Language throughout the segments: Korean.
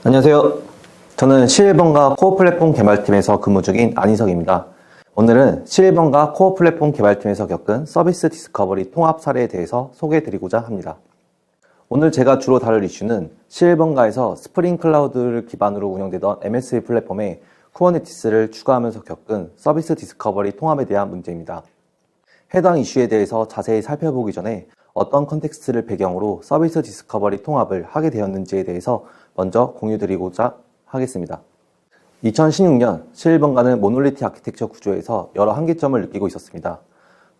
안녕하세요. 저는 C1번가 코어 플랫폼 개발팀에서 근무 중인 안희석입니다. 오늘은 C1번가 코어 플랫폼 개발팀에서 겪은 서비스 디스커버리 통합 사례에 대해서 소개해드리고자 합니다. 오늘 제가 주로 다룰 이슈는 C1번가에서 스프링 클라우드를 기반으로 운영되던 MSA 플랫폼에 쿠버네티스를 추가하면서 겪은 서비스 디스커버리 통합에 대한 문제입니다. 해당 이슈에 대해서 자세히 살펴보기 전에 어떤 컨텍스트를 배경으로 서비스 디스커버리 통합을 하게 되었는지에 대해서 먼저 공유드리고자 하겠습니다. 2016년 C1번가는 모놀리틱 아키텍처 구조에서 여러 한계점을 느끼고 있었습니다.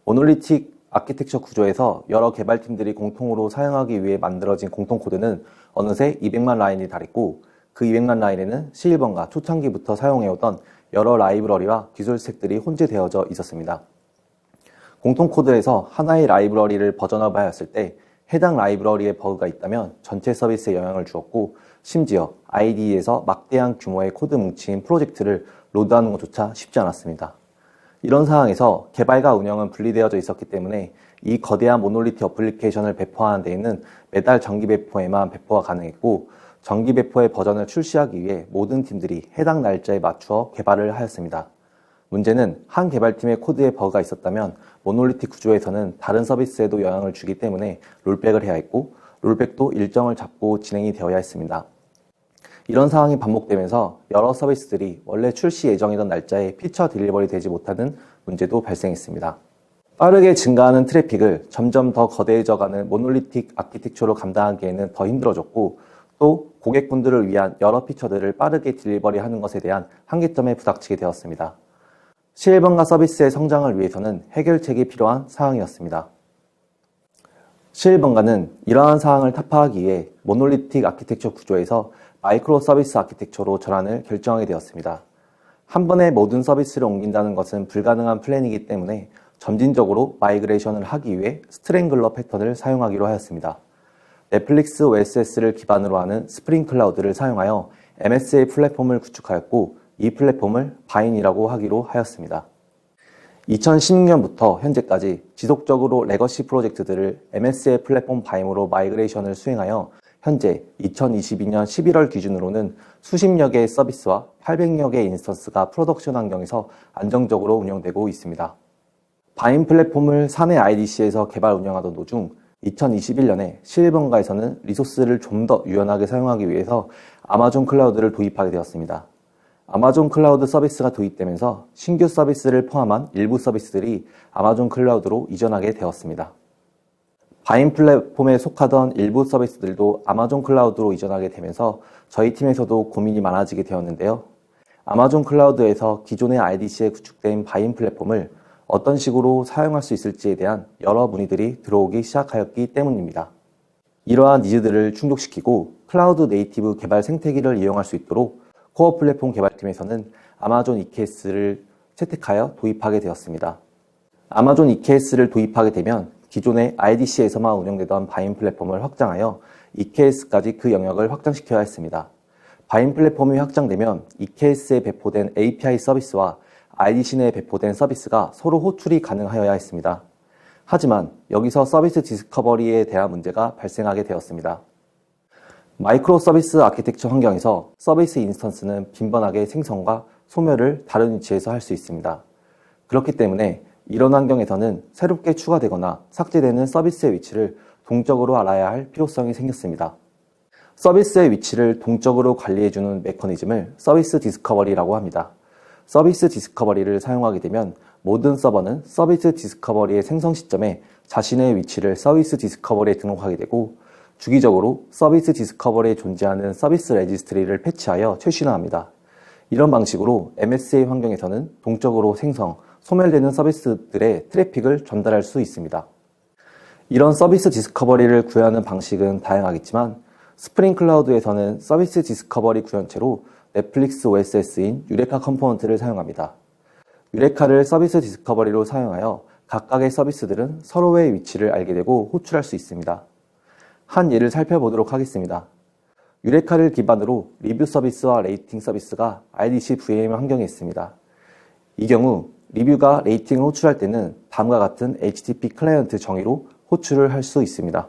모놀리틱 아키텍처 구조에서 여러 개발팀들이 공통으로 사용하기 위해 만들어진 공통 코드는 어느새 200만 라인이 달했고, 그 200만 라인에는 C1번가 초창기부터 사용해오던 여러 라이브러리와 기술 스택들이 혼재되어져 있었습니다. 공통 코드에서 하나의 라이브러리를 버전업하였을 때 해당 라이브러리에 버그가 있다면 전체 서비스에 영향을 주었고, 심지어 IDE에서 막대한 규모의 코드 뭉친 프로젝트를 로드하는 것조차 쉽지 않았습니다. 이런 상황에서 개발과 운영은 분리되어져 있었기 때문에 이 거대한 모놀리틱 어플리케이션을 배포하는 데에는 매달 정기 배포에만 배포가 가능했고, 정기 배포의 버전을 출시하기 위해 모든 팀들이 해당 날짜에 맞추어 개발을 하였습니다. 문제는 한 개발팀의 코드에 버그가 있었다면 모놀리틱 구조에서는 다른 서비스에도 영향을 주기 때문에 롤백을 해야 했고, 롤백도 일정을 잡고 진행이 되어야 했습니다. 이런 상황이 반복되면서 여러 서비스들이 원래 출시 예정이던 날짜에 피처 딜리버리 되지 못하는 문제도 발생했습니다. 빠르게 증가하는 트래픽을 점점 더 거대해져가는 모놀리틱 아키텍처로 감당하기에는 더 힘들어졌고, 또 고객분들을 위한 여러 피처들을 빠르게 딜리버리하는 것에 대한 한계점에 부닥치게 되었습니다. C1번가 서비스의 성장을 위해서는 해결책이 필요한 상황이었습니다. C1번가는 이러한 상황을 타파하기 위해 모놀리틱 아키텍처 구조에서 마이크로 서비스 아키텍처로 전환을 결정하게 되었습니다. 한 번에 모든 서비스를 옮긴다는 것은 불가능한 플랜이기 때문에 점진적으로 마이그레이션을 하기 위해 스트랭글러 패턴을 사용하기로 하였습니다. 넷플릭스 OSS를 기반으로 하는 스프링 클라우드를 사용하여 MSA 플랫폼을 구축하였고, 이 플랫폼을 바인이라고 하기로 하였습니다. 2016년부터 현재까지 지속적으로 레거시 프로젝트들을 MSA 플랫폼 바임으로 마이그레이션을 수행하여 현재 2022년 11월 기준으로는 수십여 개의 서비스와 800여 개의 인스턴스가 프로덕션 환경에서 안정적으로 운영되고 있습니다. 바임 플랫폼을 사내 IDC에서 개발 운영하던 도중 2021년에 C1번가에서는 리소스를 좀 더 유연하게 사용하기 위해서 아마존 클라우드를 도입하게 되었습니다. 아마존 클라우드 서비스가 도입되면서 신규 서비스를 포함한 일부 서비스들이 아마존 클라우드로 이전하게 되었습니다. 바인 플랫폼에 속하던 일부 서비스들도 아마존 클라우드로 이전하게 되면서 저희 팀에서도 고민이 많아지게 되었는데요. 아마존 클라우드에서 기존의 IDC에 구축된 바인 플랫폼을 어떤 식으로 사용할 수 있을지에 대한 여러 문의들이 들어오기 시작하였기 때문입니다. 이러한 니즈들을 충족시키고 클라우드 네이티브 개발 생태계를 이용할 수 있도록 코어 플랫폼 개발팀에서는 아마존 EKS를 채택하여 도입하게 되었습니다. 아마존 EKS를 도입하게 되면 기존의 IDC에서만 운영되던 바인 플랫폼을 확장하여 EKS까지 그 영역을 확장시켜야 했습니다. 바인 플랫폼이 확장되면 EKS에 배포된 API 서비스와 IDC 내에 배포된 서비스가 서로 호출이 가능하여야 했습니다. 하지만 여기서 서비스 디스커버리에 대한 문제가 발생하게 되었습니다. 마이크로 서비스 아키텍처 환경에서 서비스 인스턴스는 빈번하게 생성과 소멸을 다른 위치에서 할 수 있습니다. 그렇기 때문에 이런 환경에서는 새롭게 추가되거나 삭제되는 서비스의 위치를 동적으로 알아야 할 필요성이 생겼습니다. 서비스의 위치를 동적으로 관리해주는 메커니즘을 서비스 디스커버리라고 합니다. 서비스 디스커버리를 사용하게 되면 모든 서버는 서비스 디스커버리의 생성 시점에 자신의 위치를 서비스 디스커버리에 등록하게 되고, 주기적으로 서비스 디스커버리에 존재하는 서비스 레지스트리를 패치하여 최신화합니다. 이런 방식으로 MSA 환경에서는 동적으로 생성, 소멸되는 서비스들의 트래픽을 전달할 수 있습니다. 이런 서비스 디스커버리를 구현하는 방식은 다양하겠지만, 스프링 클라우드에서는 서비스 디스커버리 구현체로 넷플릭스 OSS인 유레카 컴포넌트를 사용합니다. 유레카를 서비스 디스커버리로 사용하여 각각의 서비스들은 서로의 위치를 알게 되고 호출할 수 있습니다. 한 예를 살펴보도록 하겠습니다. 유레카를 기반으로 리뷰 서비스와 레이팅 서비스가 IDC VM 환경에 있습니다. 이 경우 리뷰가 레이팅을 호출할 때는 다음과 같은 HTTP 클라이언트 정의로 호출을 할 수 있습니다.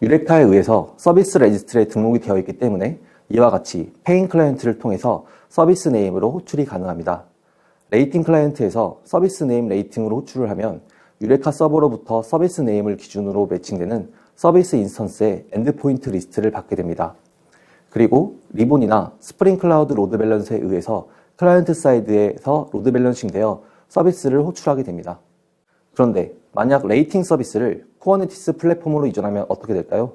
유레카에 의해서 서비스 레지스트리에 등록이 되어 있기 때문에 이와 같이 페인 클라이언트를 통해서 서비스 네임으로 호출이 가능합니다. 레이팅 클라이언트에서 서비스 네임 레이팅으로 호출을 하면 유레카 서버로부터 서비스 네임을 기준으로 매칭되는 서비스 인스턴스의 엔드포인트 리스트를 받게 됩니다. 그리고 리본이나 스프링 클라우드 로드 밸런서에 의해서 클라이언트 사이드에서 로드 밸런싱되어 서비스를 호출하게 됩니다. 그런데 만약 레이팅 서비스를 쿠버네티스 플랫폼으로 이전하면 어떻게 될까요?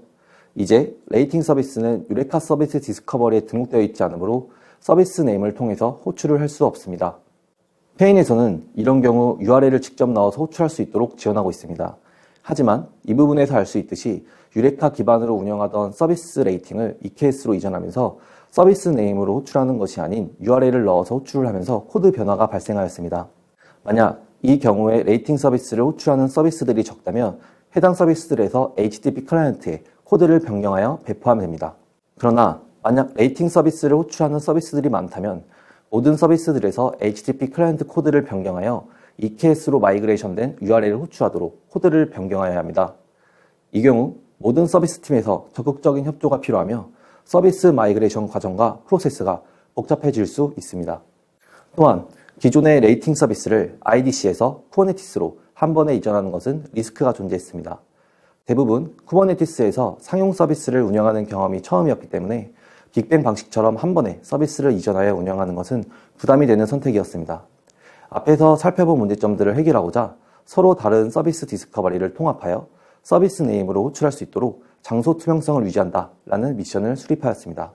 이제 레이팅 서비스는 유레카 서비스 디스커버리에 등록되어 있지 않으므로 서비스 네임을 통해서 호출을 할 수 없습니다. 페인에서는 이런 경우 URL을 직접 넣어서 호출할 수 있도록 지원하고 있습니다. 하지만 이 부분에서 알 수 있듯이 유레카 기반으로 운영하던 서비스 레이팅을 EKS로 이전하면서 서비스 네임으로 호출하는 것이 아닌 URL을 넣어서 호출을 하면서 코드 변화가 발생하였습니다. 만약 이 경우에 레이팅 서비스를 호출하는 서비스들이 적다면 해당 서비스들에서 HTTP 클라이언트에 코드를 변경하여 배포하면 됩니다. 그러나 만약 레이팅 서비스를 호출하는 서비스들이 많다면 모든 서비스들에서 HTTP 클라이언트 코드를 변경하여 EKS로 마이그레이션된 URL을 호출하도록 코드를 변경해야 합니다. 이 경우 모든 서비스 팀에서 적극적인 협조가 필요하며 서비스 마이그레이션 과정과 프로세스가 복잡해질 수 있습니다. 또한 기존의 레이팅 서비스를 IDC에서 쿠버네티스로 한 번에 이전하는 것은 리스크가 존재했습니다. 대부분 쿠버네티스에서 상용 서비스를 운영하는 경험이 처음이었기 때문에 빅뱅 방식처럼 한 번에 서비스를 이전하여 운영하는 것은 부담이 되는 선택이었습니다. 앞에서 살펴본 문제점들을 해결하고자 서로 다른 서비스 디스커버리를 통합하여 서비스 네임으로 호출할 수 있도록 장소 투명성을 유지한다 라는 미션을 수립하였습니다.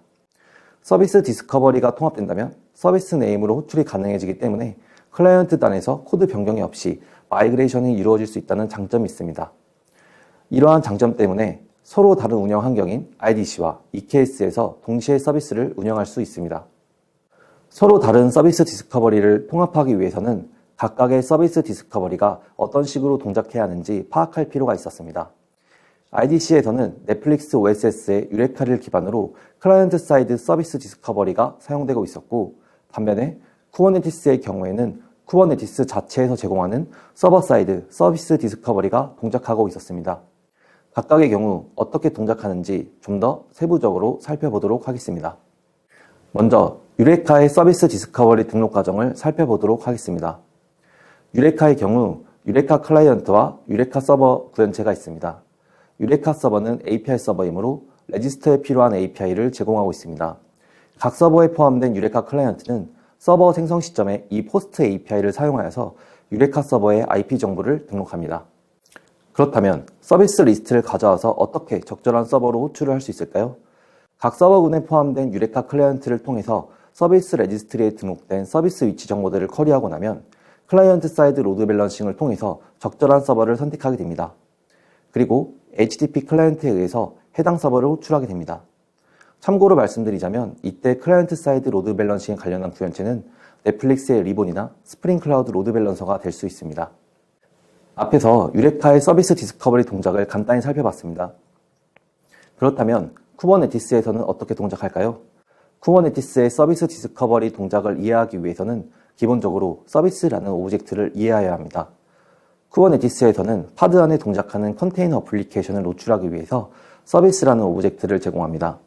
서비스 디스커버리가 통합된다면 서비스 네임으로 호출이 가능해지기 때문에 클라이언트 단에서 코드 변경이 없이 마이그레이션이 이루어질 수 있다는 장점이 있습니다. 이러한 장점 때문에 서로 다른 운영 환경인 IDC와 EKS에서 동시에 서비스를 운영할 수 있습니다. 서로 다른 서비스 디스커버리를 통합하기 위해서는 각각의 서비스 디스커버리가 어떤 식으로 동작해야 하는지 파악할 필요가 있었습니다. IDC에서는 넷플릭스 OSS의 유레카를 기반으로 클라이언트 사이드 서비스 디스커버리가 사용되고 있었고, 반면에 쿠버네티스의 경우에는 쿠버네티스 자체에서 제공하는 서버 사이드 서비스 디스커버리가 동작하고 있었습니다. 각각의 경우 어떻게 동작하는지 좀 더 세부적으로 살펴보도록 하겠습니다. 먼저 유레카의 서비스 디스커버리 등록 과정을 살펴보도록 하겠습니다. 유레카의 경우 유레카 클라이언트와 유레카 서버 구현체가 있습니다. 유레카 서버는 API 서버이므로 레지스터에 필요한 API를 제공하고 있습니다. 각 서버에 포함된 유레카 클라이언트는 서버 생성 시점에 이 포스트 API를 사용하여서 유레카 서버의 IP 정보를 등록합니다. 그렇다면 서비스 리스트를 가져와서 어떻게 적절한 서버로 호출을 할 수 있을까요? 각 서버군에 포함된 유레카 클라이언트를 통해서 서비스 레지스트리에 등록된 서비스 위치 정보들을 커리하고 나면 클라이언트 사이드 로드 밸런싱을 통해서 적절한 서버를 선택하게 됩니다. 그리고 HTTP 클라이언트에 의해서 해당 서버를 호출하게 됩니다. 참고로 말씀드리자면 이때 클라이언트 사이드 로드 밸런싱에 관련한 구현체는 넷플릭스의 리본이나 스프링 클라우드 로드 밸런서가 될 수 있습니다. 앞에서 유레카의 서비스 디스커버리 동작을 간단히 살펴봤습니다. 그렇다면 쿠버네티스에서는 어떻게 동작할까요? 쿠버네티스의 서비스 디스커버리 동작을 이해하기 위해서는 기본적으로 서비스라는 오브젝트를 이해해야 합니다. 쿠버네티스에서는 파드 안에 동작하는 컨테이너 어플리케이션을 노출하기 위해서 서비스라는 오브젝트를 제공합니다.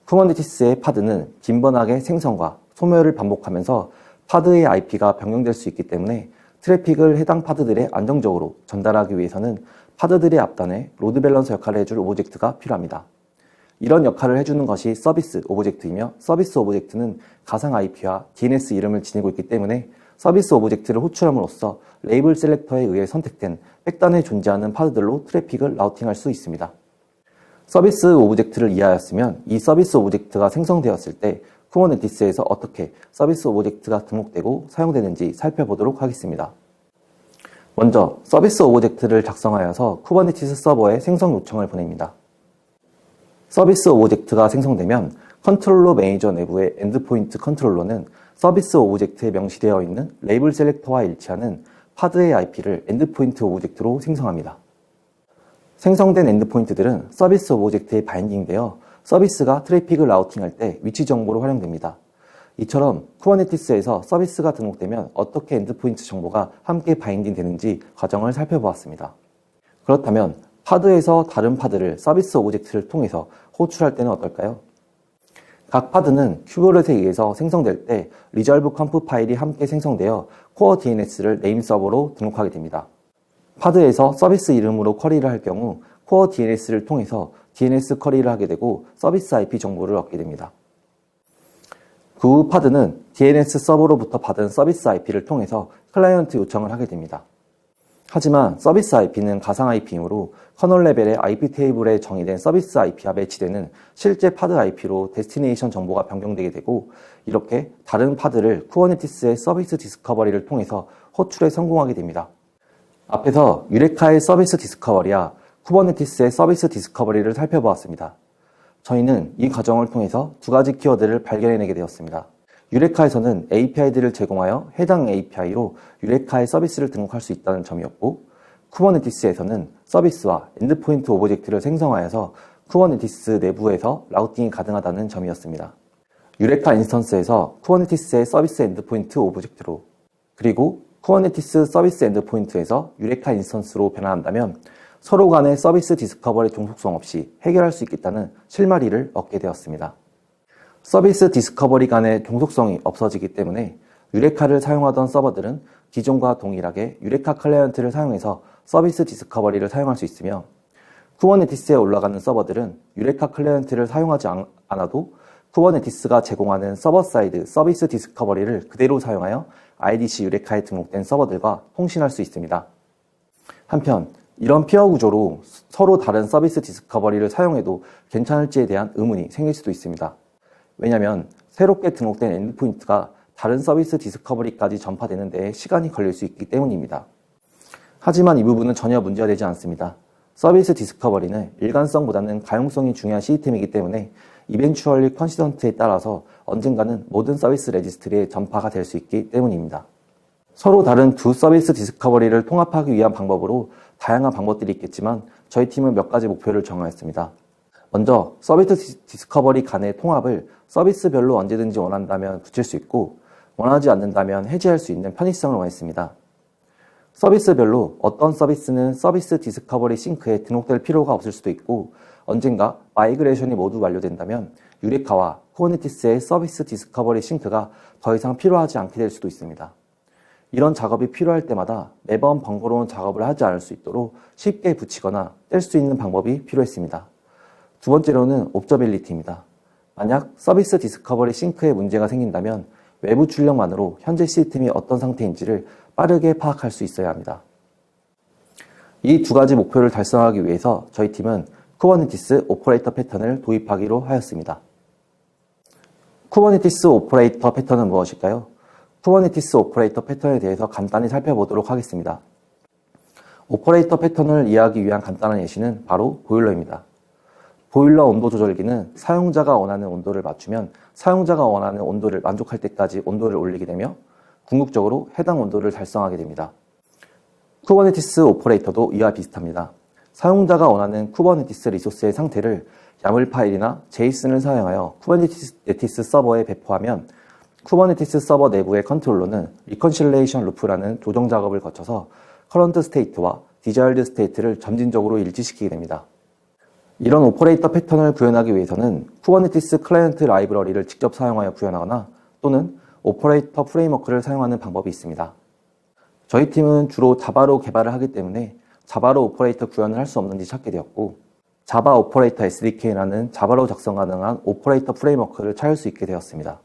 쿠버네티스의 파드는 빈번하게 생성과 소멸을 반복하면서 파드의 IP가 변경될 수 있기 때문에 트래픽을 해당 파드들에 안정적으로 전달하기 위해서는 파드들의 앞단에 로드 밸런서 역할을 해줄 오브젝트가 필요합니다. 이런 역할을 해주는 것이 서비스 오브젝트이며 서비스 오브젝트는 가상 IP와 DNS 이름을 지니고 있기 때문에 서비스 오브젝트를 호출함으로써 레이블 셀렉터에 의해 선택된 백단에 존재하는 파드들로 트래픽을 라우팅할 수 있습니다. 서비스 오브젝트를 이해하였으면 이 서비스 오브젝트가 생성되었을 때 쿠버네티스에서 어떻게 서비스 오브젝트가 등록되고 사용되는지 살펴보도록 하겠습니다. 먼저 서비스 오브젝트를 작성하여서 쿠버네티스 서버에 생성 요청을 보냅니다. 서비스 오브젝트가 생성되면 컨트롤러 매니저 내부의 엔드포인트 컨트롤러는 서비스 오브젝트에 명시되어 있는 레이블 셀렉터와 일치하는 파드의 IP를 엔드포인트 오브젝트로 생성합니다. 생성된 엔드포인트들은 서비스 오브젝트에 바인딩되어 서비스가 트래픽을 라우팅할 때 위치 정보로 활용됩니다. 이처럼 쿠버네티스에서 서비스가 등록되면 어떻게 엔드포인트 정보가 함께 바인딩 되는지 과정을 살펴보았습니다. 그렇다면 파드에서 다른 파드를 서비스 오브젝트를 통해서 호출할 때는 어떨까요? 각 파드는 큐브렛에 의해서 생성될 때 리졸브 컴프 파일이 함께 생성되어 코어 DNS를 네임 서버로 등록하게 됩니다. 파드에서 서비스 이름으로 쿼리를 할 경우 코어 DNS를 통해서 DNS 쿼리를 하게 되고 서비스 IP 정보를 얻게 됩니다. 그 후 파드는 DNS 서버로부터 받은 서비스 IP를 통해서 클라이언트 요청을 하게 됩니다. 하지만 서비스 IP는 가상 IP이므로 커널 레벨의 IP 테이블에 정의된 서비스 IP와 매치되는 실제 파드 IP로 데스티네이션 정보가 변경되게 되고, 이렇게 다른 파드를 쿠버네티스의 서비스 디스커버리를 통해서 호출에 성공하게 됩니다. 앞에서 유레카의 서비스 디스커버리와 쿠버네티스의 서비스 디스커버리를 살펴보았습니다. 저희는 이 과정을 통해서 두 가지 키워드를 발견해내게 되었습니다. 유레카에서는 API들을 제공하여 해당 API로 유레카의 서비스를 등록할 수 있다는 점이었고, 쿠버네티스에서는 서비스와 엔드포인트 오브젝트를 생성하여서 쿠버네티스 내부에서 라우팅이 가능하다는 점이었습니다. 유레카 인스턴스에서 쿠버네티스의 서비스 엔드포인트 오브젝트로, 그리고 쿠버네티스 서비스 엔드포인트에서 유레카 인스턴스로 변환한다면 서로 간의 서비스 디스커버리 종속성 없이 해결할 수 있겠다는 실마리를 얻게 되었습니다. 서비스 디스커버리 간의 종속성이 없어지기 때문에 유레카를 사용하던 서버들은 기존과 동일하게 유레카 클라이언트를 사용해서 서비스 디스커버리를 사용할 수 있으며, 쿠버네티스에 올라가는 서버들은 유레카 클라이언트를 사용하지 않아도 쿠버네티스가 제공하는 서버 사이드 서비스 디스커버리를 그대로 사용하여 IDC 유레카에 등록된 서버들과 통신할 수 있습니다. 한편 이런 피어 구조로 서로 다른 서비스 디스커버리를 사용해도 괜찮을지에 대한 의문이 생길 수도 있습니다. 왜냐하면 새롭게 등록된 엔드포인트가 다른 서비스 디스커버리까지 전파되는 데에 시간이 걸릴 수 있기 때문입니다. 하지만 이 부분은 전혀 문제가 되지 않습니다. 서비스 디스커버리는 일관성보다는 가용성이 중요한 시스템이기 때문에 이벤추얼리 컨시던트에 따라서 언젠가는 모든 서비스 레지스트리에 전파가 될 수 있기 때문입니다. 서로 다른 두 서비스 디스커버리를 통합하기 위한 방법으로 다양한 방법들이 있겠지만 저희 팀은 몇 가지 목표를 정하였습니다. 먼저 서비스 디스커버리 간의 통합을 서비스별로 언제든지 원한다면 붙일 수 있고, 원하지 않는다면 해제할 수 있는 편의성을 원했습니다. 서비스별로 어떤 서비스는 서비스 디스커버리 싱크에 등록될 필요가 없을 수도 있고, 언젠가 마이그레이션이 모두 완료된다면 유레카와 쿠버네티스의 서비스 디스커버리 싱크가 더 이상 필요하지 않게 될 수도 있습니다. 이런 작업이 필요할 때마다 매번 번거로운 작업을 하지 않을 수 있도록 쉽게 붙이거나 뗄 수 있는 방법이 필요했습니다. 두 번째로는 옵저빌리티입니다. 만약 서비스 디스커버리 싱크에 문제가 생긴다면 외부 출력만으로 현재 시스템이 어떤 상태인지를 빠르게 파악할 수 있어야 합니다. 이 두 가지 목표를 달성하기 위해서 저희 팀은 쿠버네티스 오퍼레이터 패턴을 도입하기로 하였습니다. 쿠버네티스 오퍼레이터 패턴은 무엇일까요? 쿠버네티스 오퍼레이터 패턴에 대해서 간단히 살펴보도록 하겠습니다. 오퍼레이터 패턴을 이해하기 위한 간단한 예시는 바로 보일러입니다. 보일러 온도 조절기는 사용자가 원하는 온도를 맞추면 사용자가 원하는 온도를 만족할 때까지 온도를 올리게 되며 궁극적으로 해당 온도를 달성하게 됩니다. 쿠버네티스 오퍼레이터도 이와 비슷합니다. 사용자가 원하는 쿠버네티스 리소스의 상태를 야물 파일이나 제이슨을 사용하여 쿠버네티스 서버에 배포하면 쿠버네티스 서버 내부의 컨트롤러는 리컨실레이션 루프라는 조정 작업을 거쳐서 커런트 스테이트와 디자이어드 스테이트를 점진적으로 일치시키게 됩니다. 이런 오퍼레이터 패턴을 구현하기 위해서는 쿠버네티스 클라이언트 라이브러리를 직접 사용하여 구현하거나 또는 오퍼레이터 프레임워크를 사용하는 방법이 있습니다. 저희 팀은 주로 자바로 개발을 하기 때문에 자바로 오퍼레이터 구현을 할 수 없는지 찾게 되었고, 자바 오퍼레이터 SDK라는 자바로 작성 가능한 오퍼레이터 프레임워크를 찾을 수 있게 되었습니다.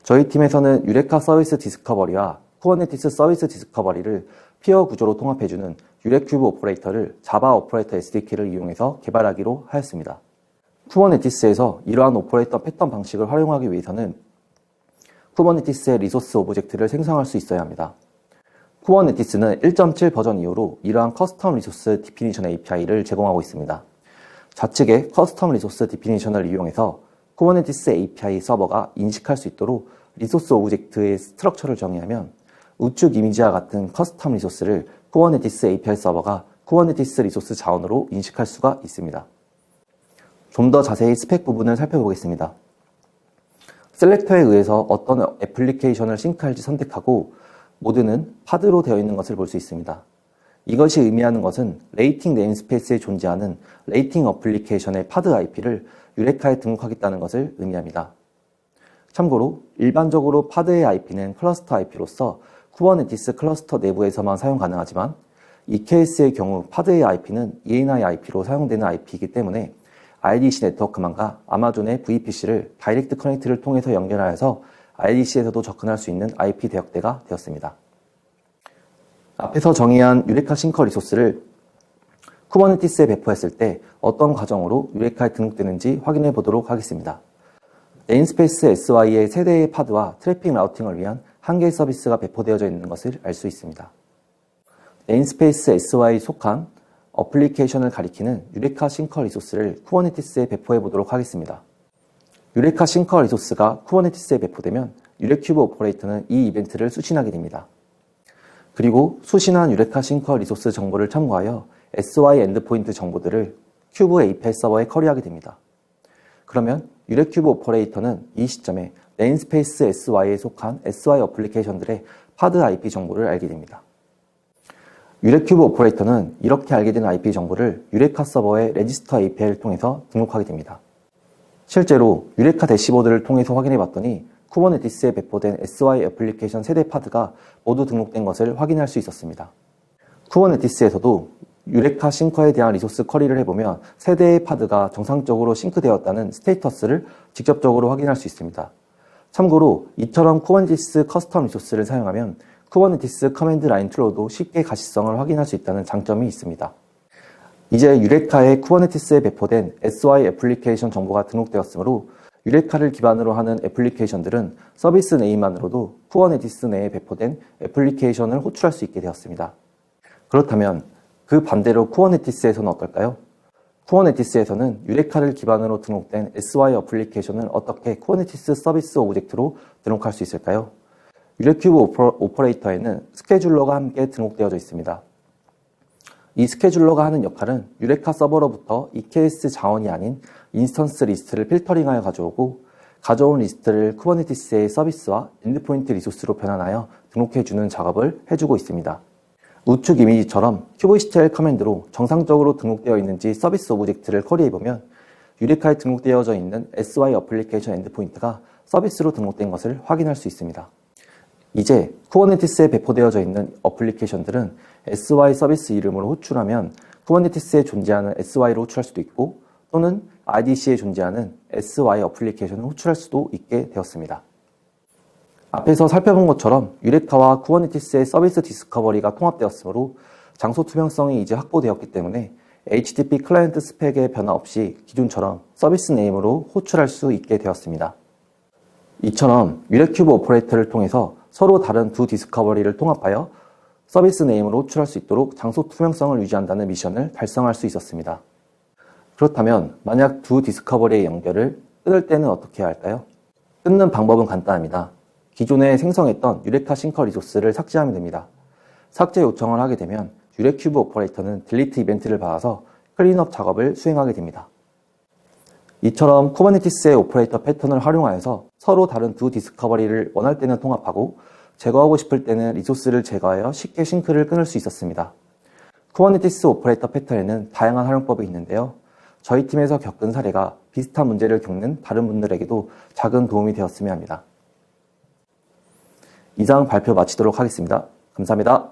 저희 팀에서는 유레카 서비스 디스커버리와 쿠버네티스 서비스 디스커버리를 피어 구조로 통합해주는 유레큐브 오퍼레이터를 자바 오퍼레이터 SDK를 이용해서 개발하기로 하였습니다. 쿠버네티스에서 이러한 오퍼레이터 패턴 방식을 활용하기 위해서는 쿠버네티스의 리소스 오브젝트를 생성할 수 있어야 합니다. 쿠버네티스는 1.7 버전 이후로 이러한 커스텀 리소스 디피니션 API를 제공하고 있습니다. 좌측의 커스텀 리소스 디피니션을 이용해서 쿠버네티스 API 서버가 인식할 수 있도록 리소스 오브젝트의 스트럭처를 정의하면 우측 이미지와 같은 커스텀 리소스를 쿠버네티스 API 서버가 쿠버네티스 리소스 자원으로 인식할 수가 있습니다. 좀 더 자세히 스펙 부분을 살펴보겠습니다. 셀렉터에 의해서 어떤 애플리케이션을 싱크할지 선택하고 모드는 파드로 되어 있는 것을 볼 수 있습니다. 이것이 의미하는 것은 레이팅 네임스페이스에 존재하는 레이팅 어플리케이션의 파드 IP를 유레카에 등록하겠다는 것을 의미합니다. 참고로 일반적으로 파드의 IP는 클러스터 IP로서 쿠버네티스 클러스터 내부에서만 사용 가능하지만 이 케이스의 경우 파드의 IP는 ENI IP로 사용되는 IP이기 때문에 IDC 네트워크망과 아마존의 VPC를 다이렉트 커넥트를 통해서 연결하여서 IDC에서도 접근할 수 있는 IP 대역대가 되었습니다. 앞에서 정의한 유레카 싱커 리소스를 쿠버네티스에 배포했을 때 어떤 과정으로 유레카에 등록되는지 확인해 보도록 하겠습니다. 네임스페이스 SY의 세대의 파드와 트래픽 라우팅을 위한 한 개의 서비스가 배포되어져 있는 것을 알 수 있습니다. 네임스페이스 SY에 속한 어플리케이션을 가리키는 유레카 싱커 리소스를 쿠버네티스에 배포해 보도록 하겠습니다. 유레카 싱커 리소스가 쿠버네티스에 배포되면 유레큐브 오퍼레이터는 이 이벤트를 수신하게 됩니다. 그리고 수신한 유레카 싱커 리소스 정보를 참고하여 SY 엔드포인트 정보들을 큐브 API 서버에 커리하게 됩니다. 그러면 유레큐브 오퍼레이터는 이 시점에 네임스페이스 SY에 속한 SY 어플리케이션들의 파드 IP 정보를 알게 됩니다. 유레큐브 오퍼레이터는 이렇게 알게 된 IP 정보를 유레카 서버의 레지스터 API를 통해서 등록하게 됩니다. 실제로 유레카 대시보드를 통해서 확인해 봤더니 쿠버네티스에 배포된 SY 애플리케이션 세대 파드가 모두 등록된 것을 확인할 수 있었습니다. 쿠버네티스에서도 유레카 싱커에 대한 리소스 쿼리를 해보면 세대의 파드가 정상적으로 싱크되었다는 스테이터스를 직접적으로 확인할 수 있습니다. 참고로 이처럼 쿠버네티스 커스텀 리소스를 사용하면 쿠버네티스 커맨드 라인 툴로도 쉽게 가시성을 확인할 수 있다는 장점이 있습니다. 이제 유레카의 쿠버네티스에 배포된 SY 애플리케이션 정보가 등록되었으므로 유레카를 기반으로 하는 애플리케이션들은 서비스 네임만으로도 쿠버네티스 내에 배포된 애플리케이션을 호출할 수 있게 되었습니다. 그렇다면 그 반대로 쿠버네티스에서는 어떨까요? 쿠버네티스에서는 유레카를 기반으로 등록된 SY 어플리케이션을 어떻게 쿠버네티스 서비스 오브젝트로 등록할 수 있을까요? 유레큐브 오퍼레이터에는 스케줄러가 함께 등록되어져 있습니다. 이 스케줄러가 하는 역할은 유레카 서버로부터 EKS 자원이 아닌 인스턴스 리스트를 필터링하여 가져오고 가져온 리스트를 쿠버네티스의 서비스와 엔드포인트 리소스로 변환하여 등록해주는 작업을 해주고 있습니다. 우측 이미지처럼 kubectl 커맨드로 정상적으로 등록되어 있는지 서비스 오브젝트를 쿼리해보면 유레카에 등록되어져 있는 SY 어플리케이션 엔드포인트가 서비스로 등록된 것을 확인할 수 있습니다. 이제 쿠버네티스에 배포되어져 있는 어플리케이션들은 SY 서비스 이름으로 호출하면 쿠버네티스에 존재하는 SY로 호출할 수도 있고 또는 IDC에 존재하는 SY 어플리케이션을 호출할 수도 있게 되었습니다. 앞에서 살펴본 것처럼 유레카와 쿠버네티스의 서비스 디스커버리가 통합되었으므로 장소 투명성이 이제 확보되었기 때문에 HTTP 클라이언트 스펙의 변화 없이 기존처럼 서비스 네임으로 호출할 수 있게 되었습니다. 이처럼 유레큐브 오퍼레이터를 통해서 서로 다른 두 디스커버리를 통합하여 서비스 네임으로 호출할 수 있도록 장소 투명성을 유지한다는 미션을 달성할 수 있었습니다. 그렇다면 만약 두 디스커버리의 연결을 끊을 때는 어떻게 해야 할까요? 끊는 방법은 간단합니다. 기존에 생성했던 유레카 싱커 리소스를 삭제하면 됩니다. 삭제 요청을 하게 되면 유레큐브 오퍼레이터는 딜리트 이벤트를 받아서 클린업 작업을 수행하게 됩니다. 이처럼 쿠버네티스의 오퍼레이터 패턴을 활용하여서 서로 다른 두 디스커버리를 원할 때는 통합하고 제거하고 싶을 때는 리소스를 제거하여 쉽게 싱크를 끊을 수 있었습니다. 쿠버네티스 오퍼레이터 패턴에는 다양한 활용법이 있는데요. 저희 팀에서 겪은 사례가 비슷한 문제를 겪는 다른 분들에게도 작은 도움이 되었으면 합니다. 이상 발표 마치도록 하겠습니다. 감사합니다.